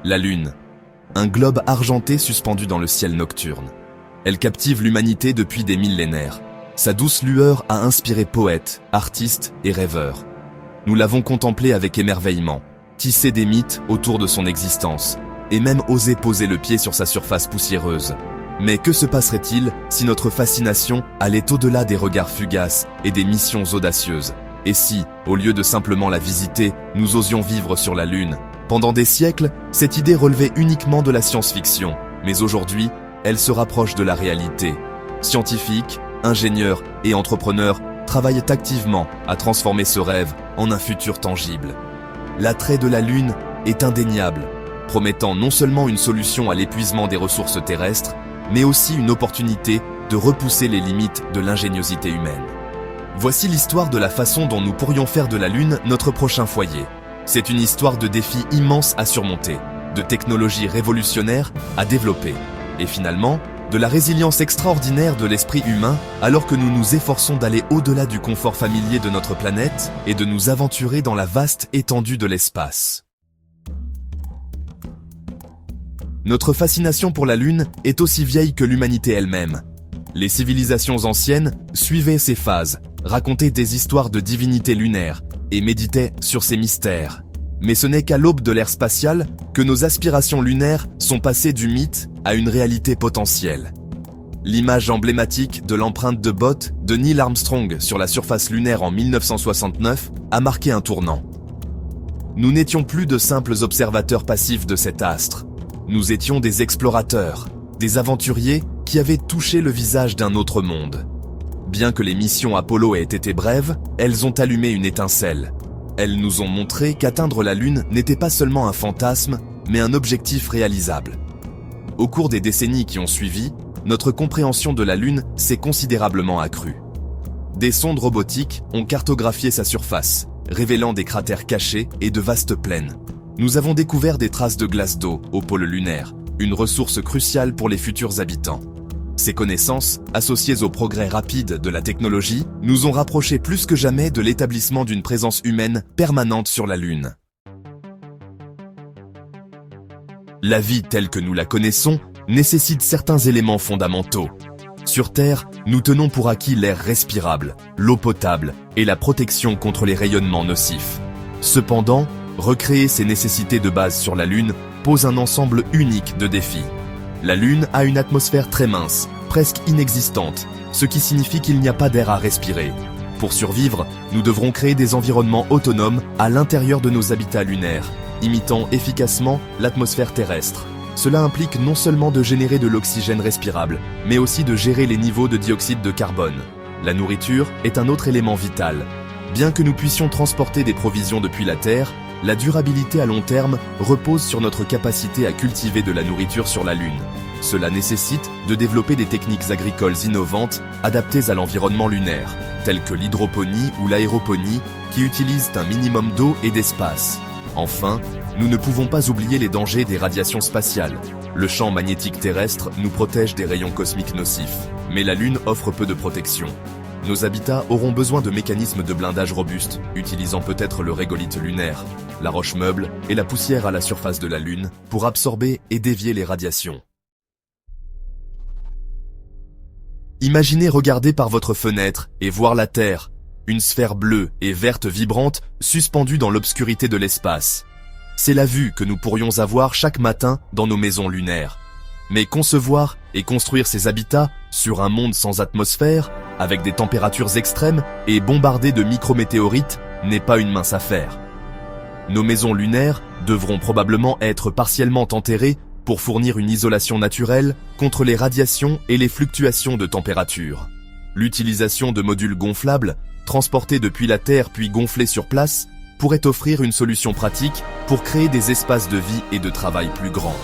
La Lune. Un globe argenté suspendu dans le ciel nocturne. Elle captive l'humanité depuis des millénaires. Sa douce lueur a inspiré poètes, artistes et rêveurs. Nous l'avons contemplée avec émerveillement, tissé des mythes autour de son existence, et même osé poser le pied sur sa surface poussiéreuse. Mais que se passerait-il si notre fascination allait au-delà des regards fugaces et des missions audacieuses? Et si, au lieu de simplement la visiter, nous osions vivre sur la Lune? Pendant des siècles, cette idée relevait uniquement de la science-fiction, mais aujourd'hui, elle se rapproche de la réalité. Scientifiques, ingénieurs et entrepreneurs travaillent activement à transformer ce rêve en un futur tangible. L'attrait de la Lune est indéniable, promettant non seulement une solution à l'épuisement des ressources terrestres, mais aussi une opportunité de repousser les limites de l'ingéniosité humaine. Voici l'histoire de la façon dont nous pourrions faire de la Lune notre prochain foyer. C'est une histoire de défis immenses à surmonter, de technologies révolutionnaires à développer, et finalement, de la résilience extraordinaire de l'esprit humain alors que nous nous efforçons d'aller au-delà du confort familier de notre planète et de nous aventurer dans la vaste étendue de l'espace. Notre fascination pour la Lune est aussi vieille que l'humanité elle-même. Les civilisations anciennes suivaient ces phases, racontaient des histoires de divinités lunaires et méditaient sur ces mystères. Mais ce n'est qu'à l'aube de l'ère spatiale que nos aspirations lunaires sont passées du mythe à une réalité potentielle. L'image emblématique de l'empreinte de bottes de Neil Armstrong sur la surface lunaire en 1969 a marqué un tournant. Nous n'étions plus de simples observateurs passifs de cet astre. Nous étions des explorateurs, des aventuriers qui avaient touché le visage d'un autre monde. Bien que les missions Apollo aient été brèves, elles ont allumé une étincelle. Elles nous ont montré qu'atteindre la Lune n'était pas seulement un fantasme, mais un objectif réalisable. Au cours des décennies qui ont suivi, notre compréhension de la Lune s'est considérablement accrue. Des sondes robotiques ont cartographié sa surface, révélant des cratères cachés et de vastes plaines. Nous avons découvert des traces de glace d'eau au pôle lunaire, une ressource cruciale pour les futurs habitants. Ces connaissances, associées au progrès rapide de la technologie, nous ont rapprochés plus que jamais de l'établissement d'une présence humaine permanente sur la Lune. La vie telle que nous la connaissons nécessite certains éléments fondamentaux. Sur Terre, nous tenons pour acquis l'air respirable, l'eau potable et la protection contre les rayonnements nocifs. Cependant, recréer ces nécessités de base sur la Lune pose un ensemble unique de défis. La Lune a une atmosphère très mince, presque inexistante, ce qui signifie qu'il n'y a pas d'air à respirer. Pour survivre, nous devrons créer des environnements autonomes à l'intérieur de nos habitats lunaires, imitant efficacement l'atmosphère terrestre. Cela implique non seulement de générer de l'oxygène respirable, mais aussi de gérer les niveaux de dioxyde de carbone. La nourriture est un autre élément vital. Bien que nous puissions transporter des provisions depuis la Terre, la durabilité à long terme repose sur notre capacité à cultiver de la nourriture sur la Lune. Cela nécessite de développer des techniques agricoles innovantes adaptées à l'environnement lunaire, telles que l'hydroponie ou l'aéroponie, qui utilisent un minimum d'eau et d'espace. Enfin, nous ne pouvons pas oublier les dangers des radiations spatiales. Le champ magnétique terrestre nous protège des rayons cosmiques nocifs, mais la Lune offre peu de protection. Nos habitats auront besoin de mécanismes de blindage robustes, utilisant peut-être le régolithe lunaire, la roche meuble et la poussière à la surface de la Lune pour absorber et dévier les radiations. Imaginez regarder par votre fenêtre et voir la Terre, une sphère bleue et verte vibrante suspendue dans l'obscurité de l'espace. C'est la vue que nous pourrions avoir chaque matin dans nos maisons lunaires. Mais concevoir et construire ces habitats sur un monde sans atmosphère, avec des températures extrêmes et bombardées de micrométéorites, n'est pas une mince affaire. Nos maisons lunaires devront probablement être partiellement enterrées pour fournir une isolation naturelle contre les radiations et les fluctuations de température. L'utilisation de modules gonflables, transportés depuis la Terre puis gonflés sur place, pourrait offrir une solution pratique pour créer des espaces de vie et de travail plus grands.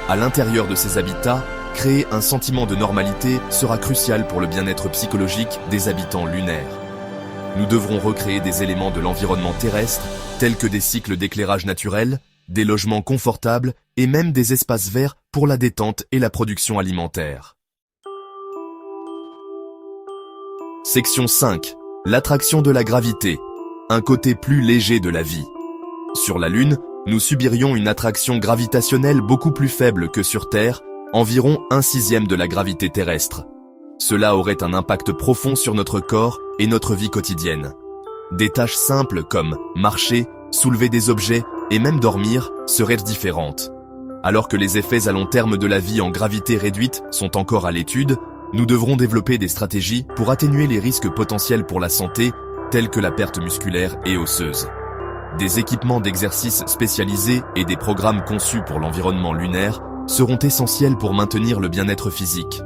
À l'intérieur de ces habitats, créer un sentiment de normalité sera crucial pour le bien-être psychologique des habitants lunaires. Nous devrons recréer des éléments de l'environnement terrestre, tels que des cycles d'éclairage naturel, des logements confortables et même des espaces verts pour la détente et la production alimentaire. Section 5. L'attraction de la gravité. Un côté plus léger de la vie. Sur la Lune, nous subirions une attraction gravitationnelle beaucoup plus faible que sur Terre, environ 1/6 de la gravité terrestre. Cela aurait un impact profond sur notre corps et notre vie quotidienne. Des tâches simples comme marcher, soulever des objets et même dormir seraient différentes. Alors que les effets à long terme de la vie en gravité réduite sont encore à l'étude, nous devrons développer des stratégies pour atténuer les risques potentiels pour la santé, tels que la perte musculaire et osseuse. Des équipements d'exercice spécialisés et des programmes conçus pour l'environnement lunaire seront essentiels pour maintenir le bien-être physique.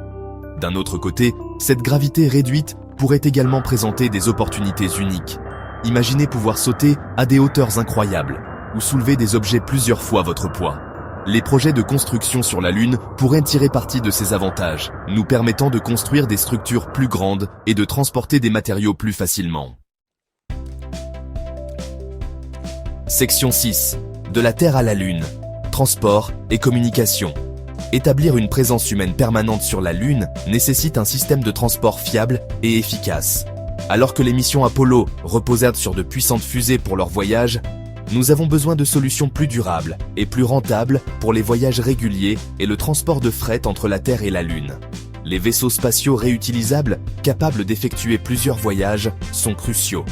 D'un autre côté, cette gravité réduite pourrait également présenter des opportunités uniques. Imaginez pouvoir sauter à des hauteurs incroyables ou soulever des objets plusieurs fois votre poids. Les projets de construction sur la Lune pourraient tirer parti de ces avantages, nous permettant de construire des structures plus grandes et de transporter des matériaux plus facilement. Section 6. De la Terre à la Lune. Transport et communication. Établir une présence humaine permanente sur la Lune nécessite un système de transport fiable et efficace. Alors que les missions Apollo reposaient sur de puissantes fusées pour leur voyage, nous avons besoin de solutions plus durables et plus rentables pour les voyages réguliers et le transport de fret entre la Terre et la Lune. Les vaisseaux spatiaux réutilisables, capables d'effectuer plusieurs voyages, sont cruciaux.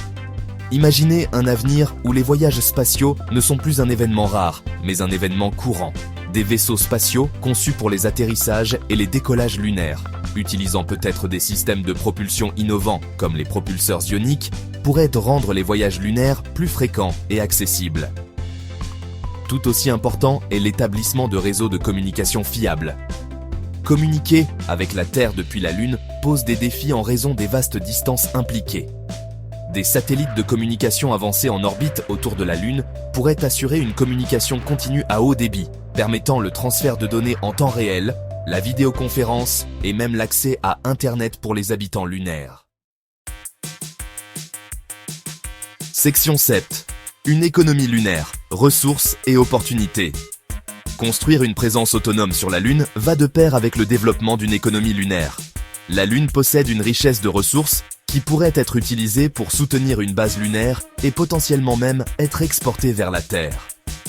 Imaginez un avenir où les voyages spatiaux ne sont plus un événement rare, mais un événement courant. Des vaisseaux spatiaux conçus pour les atterrissages et les décollages lunaires, utilisant peut-être des systèmes de propulsion innovants comme les propulseurs ioniques, pourraient rendre les voyages lunaires plus fréquents et accessibles. Tout aussi important est l'établissement de réseaux de communication fiables. Communiquer avec la Terre depuis la Lune pose des défis en raison des vastes distances impliquées. Des satellites de communication avancés en orbite autour de la Lune pourraient assurer une communication continue à haut débit, permettant le transfert de données en temps réel, la vidéoconférence et même l'accès à Internet pour les habitants lunaires. Section 7. Une économie lunaire, ressources et opportunités. Construire une présence autonome sur la Lune va de pair avec le développement d'une économie lunaire. La Lune possède une richesse de ressources qui pourraient être utilisées pour soutenir une base lunaire et potentiellement même être exportées vers la Terre.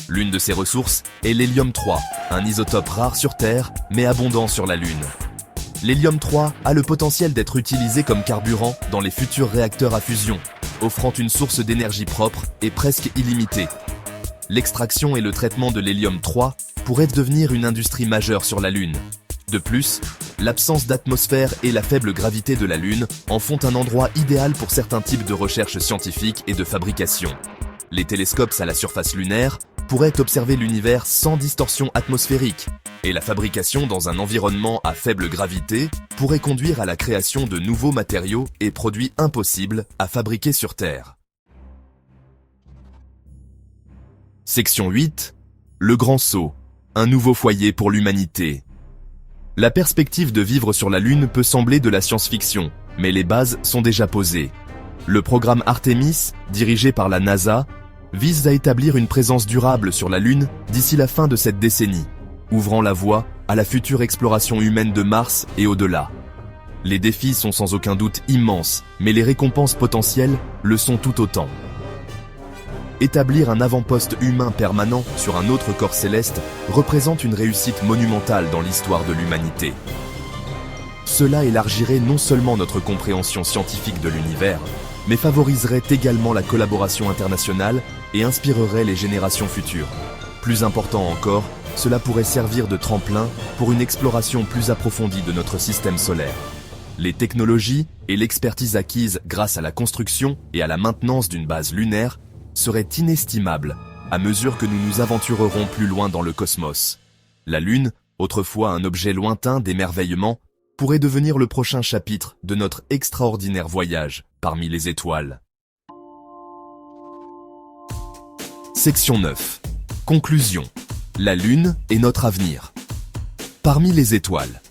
L'une de ces ressources est l'hélium-3, un isotope rare sur Terre mais abondant sur la Lune. L'hélium-3 a le potentiel d'être utilisé comme carburant dans les futurs réacteurs à fusion, offrant une source d'énergie propre et presque illimitée. L'extraction et le traitement de l'hélium-3 pourraient devenir une industrie majeure sur la Lune. De plus, l'absence d'atmosphère et la faible gravité de la Lune en font un endroit idéal pour certains types de recherches scientifiques et de fabrication. Les télescopes à la surface lunaire pourraient observer l'univers sans distorsion atmosphérique, et la fabrication dans un environnement à faible gravité pourrait conduire à la création de nouveaux matériaux et produits impossibles à fabriquer sur Terre. Section 8. Le Grand Saut. Un nouveau foyer pour l'humanité. La perspective de vivre sur la Lune peut sembler de la science-fiction, mais les bases sont déjà posées. Le programme Artemis, dirigé par la NASA, vise à établir une présence durable sur la Lune d'ici la fin de cette décennie, ouvrant la voie à la future exploration humaine de Mars et au-delà. Les défis sont sans aucun doute immenses, mais les récompenses potentielles le sont tout autant. Établir un avant-poste humain permanent sur un autre corps céleste représente une réussite monumentale dans l'histoire de l'humanité. Cela élargirait non seulement notre compréhension scientifique de l'univers, mais favoriserait également la collaboration internationale et inspirerait les générations futures. Plus important encore, cela pourrait servir de tremplin pour une exploration plus approfondie de notre système solaire. Les technologies et l'expertise acquise grâce à la construction et à la maintenance d'une base lunaire seraient inestimables à mesure que nous nous aventurerons plus loin dans le cosmos. La Lune, autrefois un objet lointain d'émerveillement, pourrait devenir le prochain chapitre de notre extraordinaire voyage parmi les étoiles. Section 9. Conclusion. La Lune est notre avenir. Parmi les étoiles.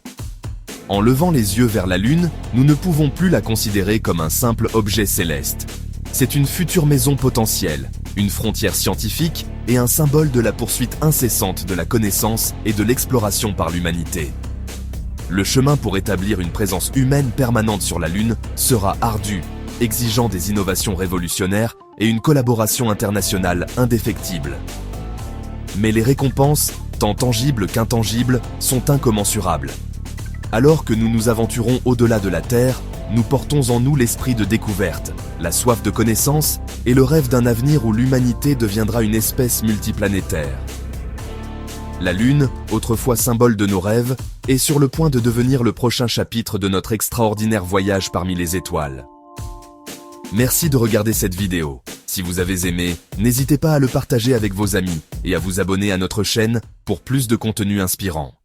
En levant les yeux vers la Lune, nous ne pouvons plus la considérer comme un simple objet céleste. C'est une future maison potentielle, une frontière scientifique et un symbole de la poursuite incessante de la connaissance et de l'exploration par l'humanité. Le chemin pour établir une présence humaine permanente sur la Lune sera ardu, exigeant des innovations révolutionnaires et une collaboration internationale indéfectible. Mais les récompenses, tant tangibles qu'intangibles, sont incommensurables. Alors que nous nous aventurons au-delà de la Terre, nous portons en nous l'esprit de découverte, la soif de connaissance et le rêve d'un avenir où l'humanité deviendra une espèce multiplanétaire. La Lune, autrefois symbole de nos rêves, est sur le point de devenir le prochain chapitre de notre extraordinaire voyage parmi les étoiles. Merci de regarder cette vidéo. Si vous avez aimé, n'hésitez pas à le partager avec vos amis et à vous abonner à notre chaîne pour plus de contenu inspirant.